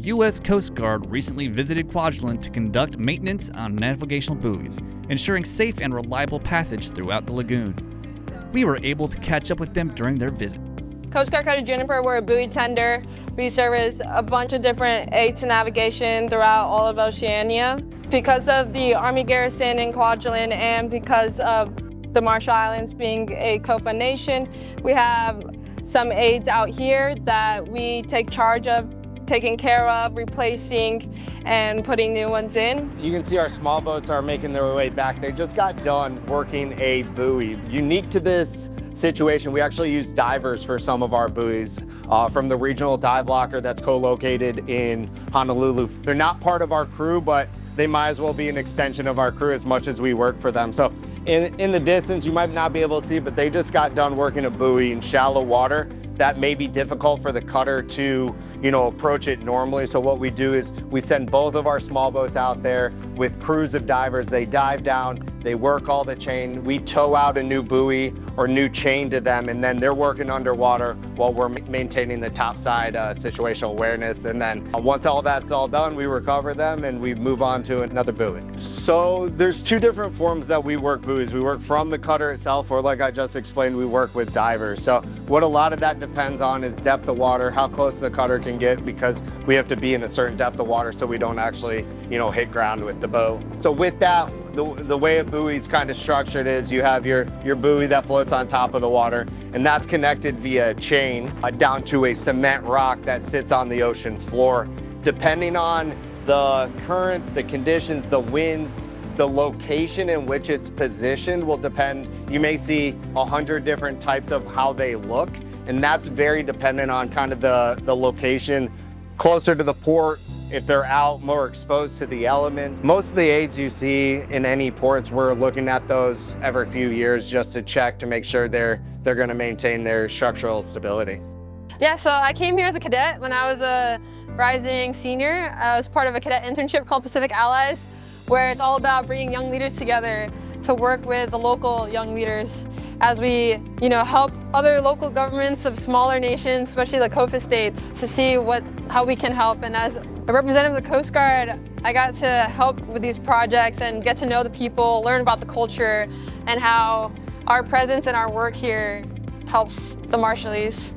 U.S. Coast Guard recently visited Kwajalein to conduct maintenance on navigational buoys, ensuring safe and reliable passage throughout the lagoon. We were able to catch up with them during their visit. Coast Guard Cadet Juniper, we're a buoy tender. We service a bunch of different aids to navigation throughout all of Oceania. Because of the Army garrison in Kwajalein and because of the Marshall Islands being a COFA nation, we have some aids out here that we take charge of taking care of, replacing, and putting new ones in. You can see our small boats are making their way back. They just got done working a buoy. Unique to this situation, we actually use divers for some of our buoys from the regional dive locker that's co-located in Honolulu. They're not part of our crew, but they might as well be an extension of our crew as much as we work for them. So in the distance, you might not be able to see, but they just got done working a buoy in shallow water that may be difficult for the cutter to approach it normally. So what we do is we send both of our small boats out there with crews of divers. They dive down, they work all the chain. We tow out a new buoy or new chain to them, and then they're working underwater while we're maintaining the topside situational awareness. And then once all that's all done, we recover them and we move on to another buoy. So there's two different forms that we work buoys. We work from the cutter itself, or like I just explained, we work with divers. So what a lot of that depends on is depth of water, how close the cutter can get, because we have to be in a certain depth of water so we don't actually, hit ground with the boat. So with that, the way a buoy is kind of structured is you have your buoy that floats on top of the water, and that's connected via chain down to a cement rock that sits on the ocean floor. Depending on the currents, the conditions, the winds, the location in which it's positioned will depend. You may see 100 different types of how they look, and that's very dependent on kind of the location closer to the port, if they're out more exposed to the elements. Most of the aids you see in any ports, we're looking at those every few years just to check to make sure they're going to maintain their structural stability. Yeah, so I came here as a cadet when I was a rising senior. I was part of a cadet internship called Pacific Allies, where it's all about bringing young leaders together to work with the local young leaders as we, help other local governments of smaller nations, especially the COFA states, to see how we can help. And as a representative of the Coast Guard, I got to help with these projects and get to know the people, learn about the culture, and how our presence and our work here helps the Marshallese.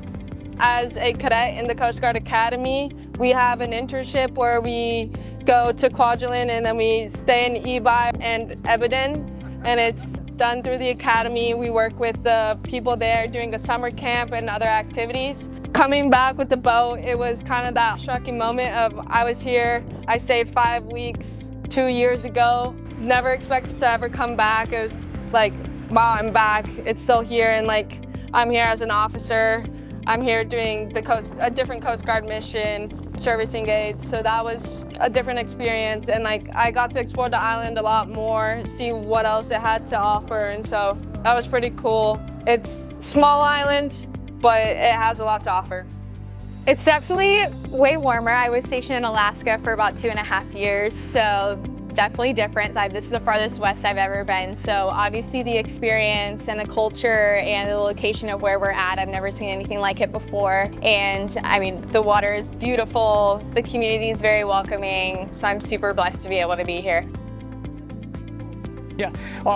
As a cadet in the Coast Guard Academy, we have an internship where we go to Kwajalein and then we stay in Ebi and Ebiden, and it's done through the academy. We work with the people there doing a summer camp and other activities. Coming back with the boat, it was kind of that shocking moment of I was here, I stayed 5 weeks 2 years ago, never expected to ever come back. It was like, wow, I'm back, it's still here, and I'm here as an officer. I'm here doing a different Coast Guard mission, servicing aids, so that was a different experience, and I got to explore the island a lot more, see what else it had to offer, and so that was pretty cool. It's a small island, but it has a lot to offer. It's definitely way warmer. I was stationed in Alaska for about 2.5 years, so definitely different. This is the farthest west I've ever been, so obviously the experience and the culture and the location of where we're at, I've never seen anything like it before. And the water is beautiful, the community is very welcoming, so I'm super blessed to be able to be here. Yeah,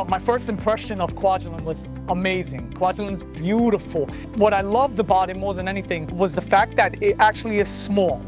my first impression of Kwajalein was amazing. Kwajalein is beautiful. What I loved about it more than anything was the fact that it actually is small.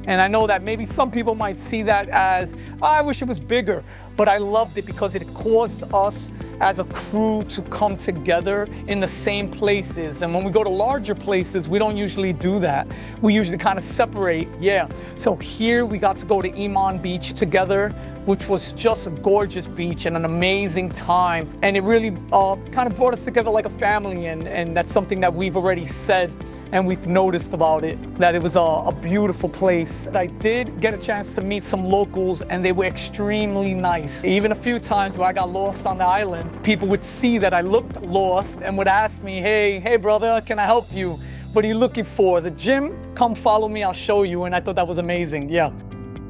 And I know that maybe some people might see that as, oh, I wish it was bigger, but I loved it because it caused us as a crew to come together in the same places. And when we go to larger places, we don't usually do that. We usually kind of separate, yeah. So here we got to go to Iman Beach together, which was just a gorgeous beach and an amazing time. And it really kind of brought us together like a family, and that's something that we've already said and we've noticed about it, that it was a beautiful place. I did get a chance to meet some locals, and they were extremely nice. Even a few times where I got lost on the island, people would see that I looked lost and would ask me, hey brother, can I help you? What are you looking for? The gym? Come follow me, I'll show you. And I thought that was amazing, yeah.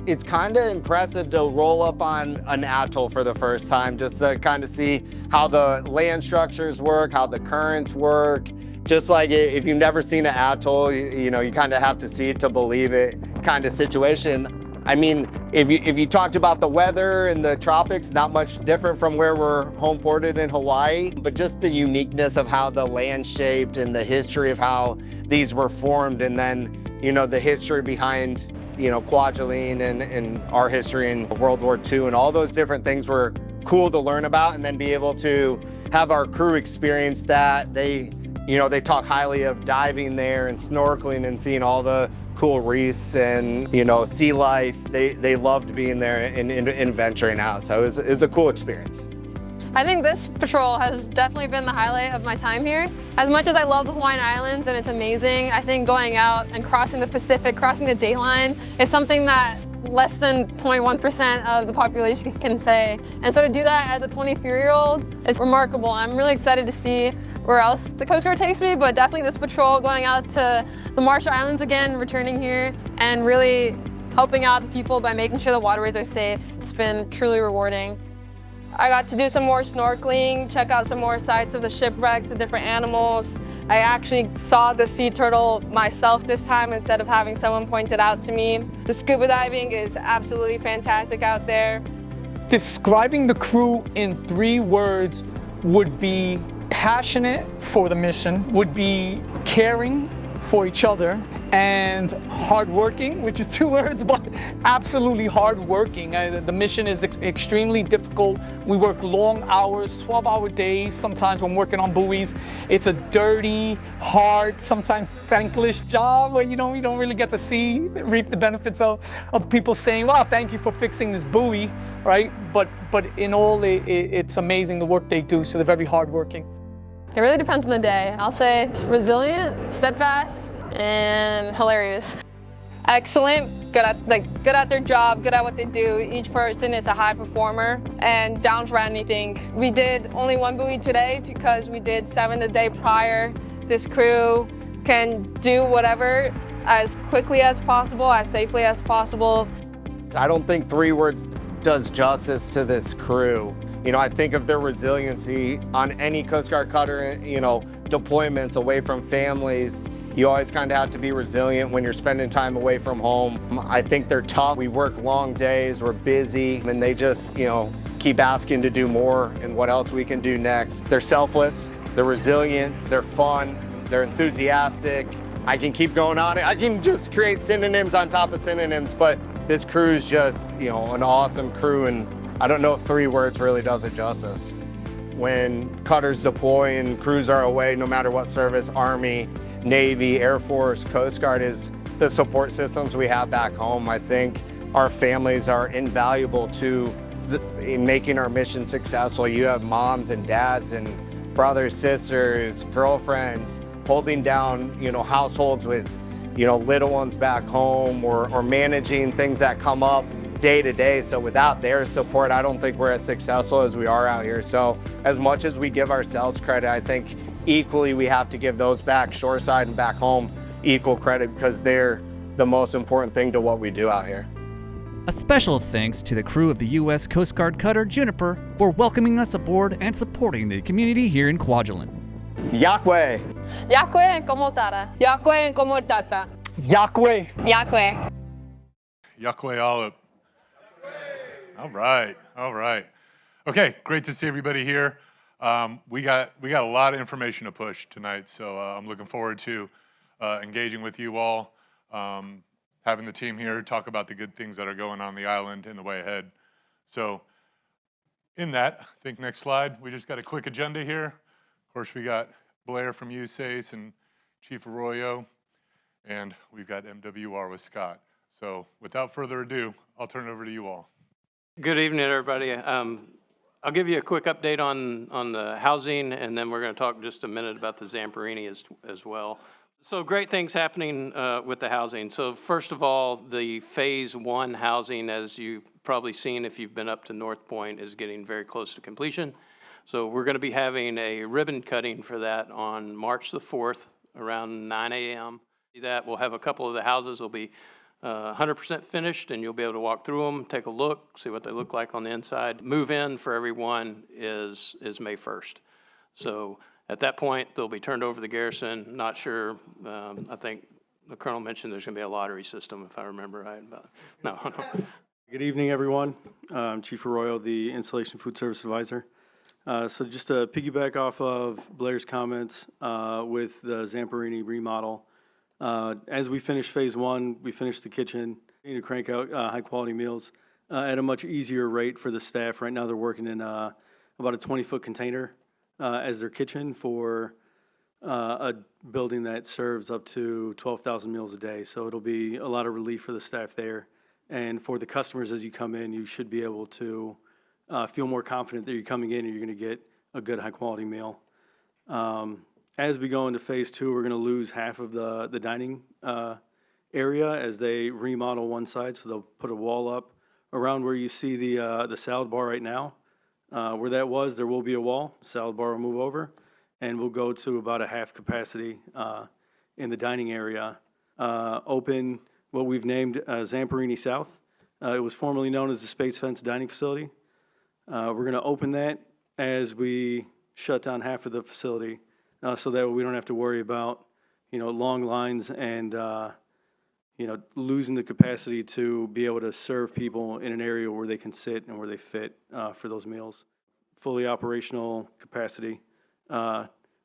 It's kind of impressive to roll up on an atoll for the first time, just to kind of see how the land structures work, how the currents work. Just like if you've never seen an atoll, you kind of have to see it to believe it. kind of situation. I mean, if you talked about the weather and the tropics, not much different from where we're home ported in Hawaii, but just the uniqueness of how the land shaped and the history of how these were formed, and then, you know, the history behind, you know, Kwajalein and our history in World War II, and all those different things were cool to learn about, and then be able to have our crew experience that. They, you know, they talk highly of diving there and snorkeling and seeing all the cool reefs and, you know, sea life. They loved being there and venturing out. So it was a cool experience. I think this patrol has definitely been the highlight of my time here. As much as I love the Hawaiian Islands and it's amazing, I think going out and crossing the Pacific, crossing the date line, is something that less than 0.1% of the population can say. And so to do that as a 23-year-old is remarkable. I'm really excited to see where else the Coast Guard takes me, but definitely this patrol going out to the Marshall Islands again, returning here, and really helping out the people by making sure the waterways are safe. It's been truly rewarding. I got to do some more snorkeling, check out some more sites of the shipwrecks, the different animals. I actually saw the sea turtle myself this time instead of having someone point it out to me. The scuba diving is absolutely fantastic out there. Describing the crew in 3 words would be passionate for the mission, would be caring for each other, and hardworking, which is 2 words, but absolutely hardworking. The mission is extremely difficult. We work long hours, 12-hour days, sometimes when working on buoys. It's a dirty, hard, sometimes thankless job where, you know, we don't really get to reap the benefits of people saying, well, thank you for fixing this buoy, right? But in all, it's amazing the work they do, so they're very hardworking. It really depends on the day. I'll say resilient, steadfast, and hilarious. Excellent, good at their job, good at what they do. Each person is a high performer and down for anything. We did only 1 buoy today because we did 7 the day prior. This crew can do whatever as quickly as possible, as safely as possible. I don't think 3 words does justice to this crew. You know, I think of their resiliency on any Coast Guard cutter, you know, deployments away from families. You always kind of have to be resilient when you're spending time away from home. I think they're tough. We work long days, we're busy, and they just, you know, keep asking to do more and what else we can do next. They're selfless, they're resilient, they're fun, they're enthusiastic. I can keep going on it. I can just create synonyms on top of synonyms, but this crew is just, you know, an awesome crew, and I don't know if 3 words really does it justice. When cutters deploy and crews are away, no matter what service, Army, Navy, Air Force, Coast Guard, is the support systems we have back home. I think our families are invaluable to in making our mission successful. You have moms and dads and brothers, sisters, girlfriends holding down, you know, households with, you know, little ones back home, or managing things that come up day to day. So without their support, I don't think we're as successful as we are out here. So as much as we give ourselves credit, I think equally we have to give those back shoreside and back home equal credit, because they're the most important thing to what we do out here. A special thanks to the crew of the U.S. Coast Guard cutter Juniper for welcoming us aboard and supporting the community here in Kwajalein. Yahweh! Yakwe como tara. Yakwe and como tata. Yahweh. Yahweh. Yahweh Alep. All right, all right. Okay, great to see everybody here. We got a lot of information to push tonight, so I'm looking forward to engaging with you all, having the team here talk about the good things that are going on the island in the way ahead. So in that, I think next slide, we just got a quick agenda here. Of course, we got Blair from U.S.S. and Chief Arroyo, and we've got MWR with Scott. So without further ado, I'll turn it over to you all. Good evening, everybody. I'll give you a quick update on the housing, and then we're going to talk just a minute about the Zamperini as well. So great things happening with the housing. So first of all, the Phase 1 housing, as you've probably seen if you've been up to North Point, is getting very close to completion. So we're going to be having a ribbon cutting for that on March the 4th around 9 a.m. That we'll have a couple of the houses will be 100% finished, and you'll be able to walk through them, take a look, see what they look like on the inside. Move in for everyone is May 1st. So at that point, they'll be turned over to the garrison. Not sure, I think the Colonel mentioned there's going to be a lottery system, if I remember right. But no. Good evening, everyone. I'm Chief Arroyo, the Installation Food Service Advisor. So just to piggyback off of Blair's comments with the Zamperini remodel, as we finish phase one, we finished the kitchen, we need to crank out high-quality meals at a much easier rate for the staff. Right now, they're working in about a 20-foot container as their kitchen for a building that serves up to 12,000 meals a day. So it'll be a lot of relief for the staff there. And for the customers, as you come in, you should be able to feel more confident that you're coming in and you're going to get a good, high-quality meal. As we go into phase two, we're going to lose half of the dining area as they remodel one side. So they'll put a wall up around where you see the salad bar right now. Where that was, there will be a wall. Salad bar will move over, and we'll go to about a half capacity in the dining area. Open what we've named Zamperini South. It was formerly known as the Space Fence Dining Facility. We're going to open that as we shut down half of the facility, so that we don't have to worry about, long lines and, losing the capacity to be able to serve people in an area where they can sit and where they fit for those meals. Fully operational capacity.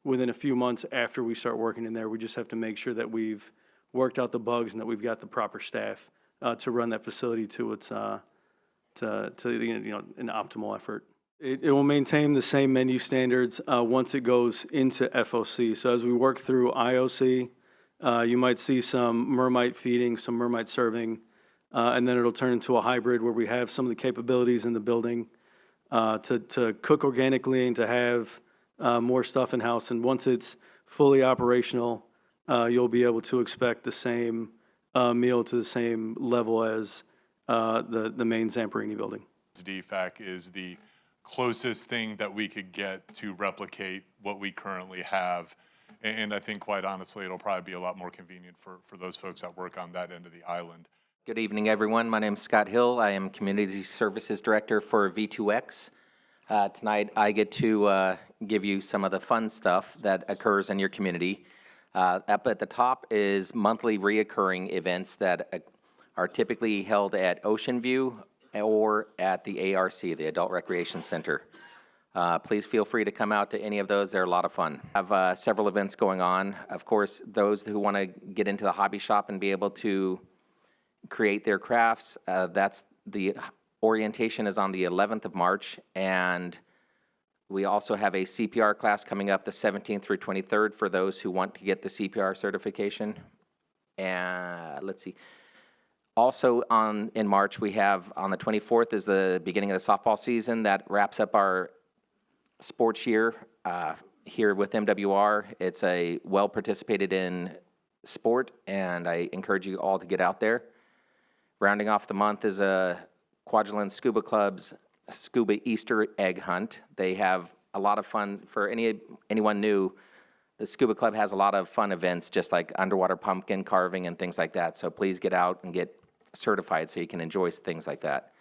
Within a few months after we start working in there, we just have to make sure that we've worked out the bugs and that we've got the proper staff to run that facility to its an optimal effort. It will maintain the same menu standards once it goes into FOC. So as we work through IOC, you might see some mermite feeding, some mermite serving, and then it'll turn into a hybrid where we have some of the capabilities in the building to cook organically and to have more stuff in-house. And once it's fully operational, you'll be able to expect the same meal to the same level as the main Zamperini building. DFAC is the closest thing that we could get to replicate what we currently have. And I think, quite honestly, it'll probably be a lot more convenient for those folks that work on that end of the island. Good evening, everyone. My name is Scott Hill. I am Community Services Director for V2X. Tonight, I get to give you some of the fun stuff that occurs in your community. Up at the top is monthly reoccurring events that are typically held at Ocean View or at the ARC, the Adult Recreation Center. Please feel free to come out to any of those. They're a lot of fun. I have several events going on. Of course, those who want to get into the hobby shop and be able to create their crafts, that's the orientation is on the 11th of March, and we also have a CPR class coming up the 17th through 23rd for those who want to get the CPR certification. And let's see. Also in March, we have on the 24th is the beginning of the softball season. That wraps up our sports year here with MWR. It's a well participated in sport, and I encourage you all to get out there. Rounding off the month is a Kwajalein Scuba Club's Scuba Easter Egg Hunt. They have a lot of fun. For anyone new, the Scuba Club has a lot of fun events, just like underwater pumpkin carving and things like that. So please get out and get certified so you can enjoy things like that.